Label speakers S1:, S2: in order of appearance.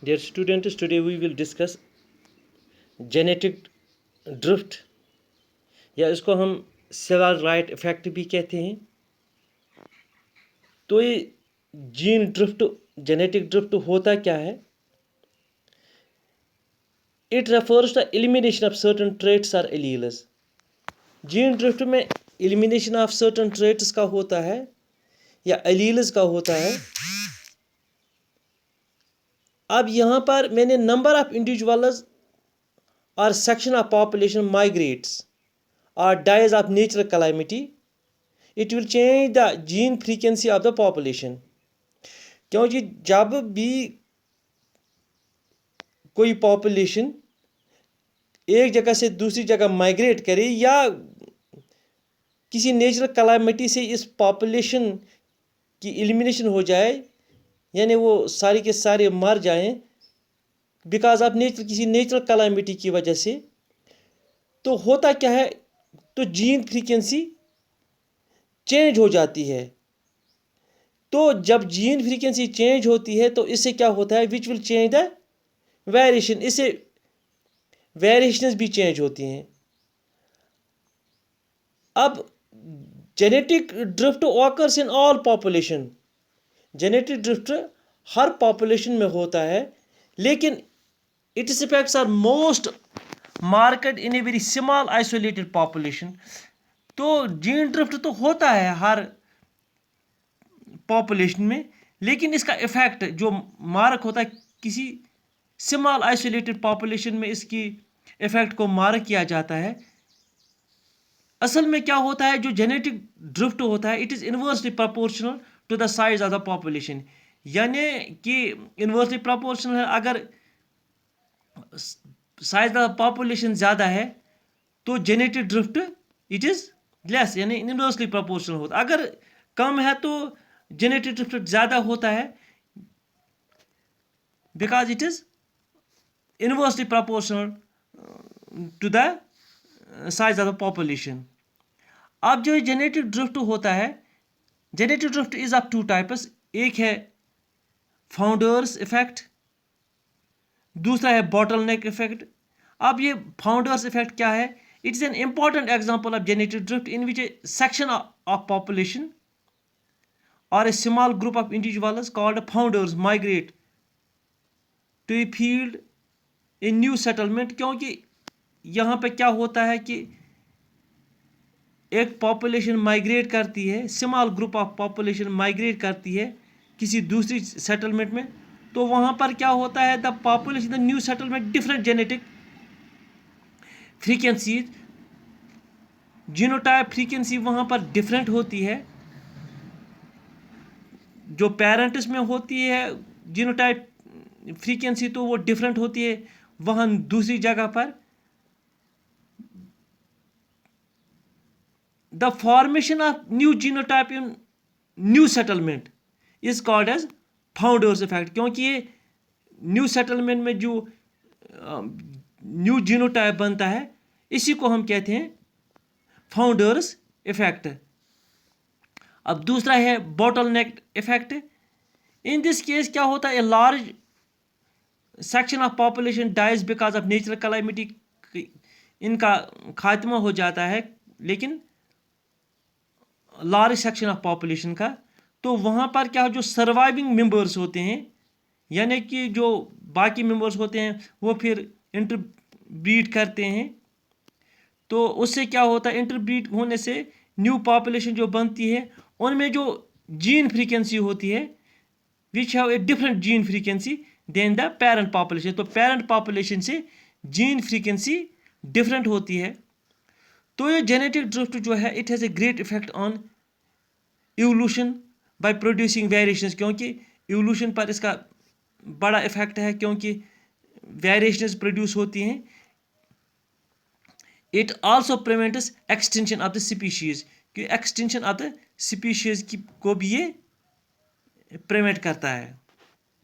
S1: Dear students, today we will discuss genetic drift या इसको हम सेलर राइट इफेक्ट भी कहते हैं। तो ये जीन ड्रिफ्ट जेनेटिक ड्रिफ्ट होता क्या है? It refers to elimination of certain traits और एलील्स। जीन ड्रिफ्ट में एलिमिनेशन ऑफ सर्टेन ट्रेट्स का होता है या एलील्स का होता है। अब यहाँ पर मैंने नंबर ऑफ इंडिविजुअल्स और section of population migrates or dies of natural calamity, it will change the gene frequency of the population। क्योंकि जब भी कोई पॉपुलेशन एक जगह से दूसरी जगह माइग्रेट करे या किसी नेचुरल कैलामिटी से इस पॉपुलेशन की एलिमिनेशन हो जाए, यानी वो सारी के सारे मर जाएं बिकॉज ऑफ किसी नेचुरल कैलामिटी की वजह से, तो होता क्या है, तो जीन फ्रीक्वेंसी चेंज हो जाती है। तो जब जीन फ्रीक्वेंसी चेंज होती है तो इससे क्या होता है, which will change the variation, इससे वेरिएशंस भी चेंज होती हैं। अब genetic drift occurs in all population, genetic drift हर पॉपुलेशन में होता है, लेकिन its effects are most market in a very small isolated population. तो जीन ड्रिफ्ट तो होता है हर पॉपुलेशन में, लेकिन इसका इफेक्ट जो मार्क होता है किसी स्मॉल आइसोलेटेड पॉपुलेशन में, इसकी इफेक्ट को मार्क किया जाता है। असल में क्या होता है, जो जेनेटिक ड्रिफ्ट होता है, it is inversely proportional to the size of the population, यानी कि इन्वर्सली प्रोपोर्शनल है। अगर साइज ऑफ पॉपुलेशन ज़्यादा है तो genetic drift it is less, यानी इनवर्सली प्रोपोर्शनल होता है। अगर कम है तो जेनेटिक ड्रिफ्ट ज़्यादा होता है because it is inversely proportional to the size of the population. अब जो जेनेटिक ड्रिफ्ट होता है, genetic drift is of two types. एक है फाउंडर्स इफेक्ट, दूसरा है बॉटलनेक इफेक्ट। अब ये फाउंडर्स इफेक्ट क्या है? It is an important example of genetic drift in which a section of population और a small group of individuals called founders migrate to a field a new settlement. क्योंकि यहाँ पे क्या होता है कि एक पॉपुलेशन माइग्रेट करती है, small group of population migrate करती है किसी दूसरी सेटलमेंट में, तो वहाँ पर क्या होता है, the population the new settlement different genetic frequencies, genotype frequency वहाँ पर डिफरेंट होती है। जो पेरेंट्स में होती है जीनोटाइप फ्रीक्वेंसी तो वो डिफरेंट होती है वहाँ दूसरी जगह पर। The formation of new genotype in new settlement is called as founders effect. क्योंकि ये न्यू सेटलमेंट में जो न्यू जीनोटाइप बनता है, इसी को हम कहते हैं फाउंडर्स इफेक्ट। अब दूसरा है bottleneck effect. In this case क्या होता है, a large section of population dies because of natural calamity, इनका खात्मा हो जाता है, लेकिन लार्ज सेक्शन ऑफ पॉपुलेशन का। तो वहाँ पर क्या, जो सर्वाइविंग मेंबर्स होते हैं, यानी कि जो बाकी मेंबर्स होते हैं वो फिर इंटरब्रीड करते हैं, तो उससे क्या होता है, इंटरब्रीड होने से न्यू पॉपुलेशन जो बनती है उनमें जो जीन फ्रीक्वेंसी होती है which have a different gene frequency than the parent population. तो पेरेंट पॉपुलेशन से जीन फ्रीक्वेंसी डिफरेंट होती है। तो ये जेनेटिक ड्रिफ्ट जो है, it has a great effect on evolution by producing variations. क्योंकि इवोल्यूशन पर इसका बड़ा इफेक्ट है, क्योंकि वेरिएशंस प्रोड्यूस होती हैं। It also prevents extension of the species, कि एक्सटेंशन ऑफ द स्पीशीज की को भी ये प्रिवेंट करता है।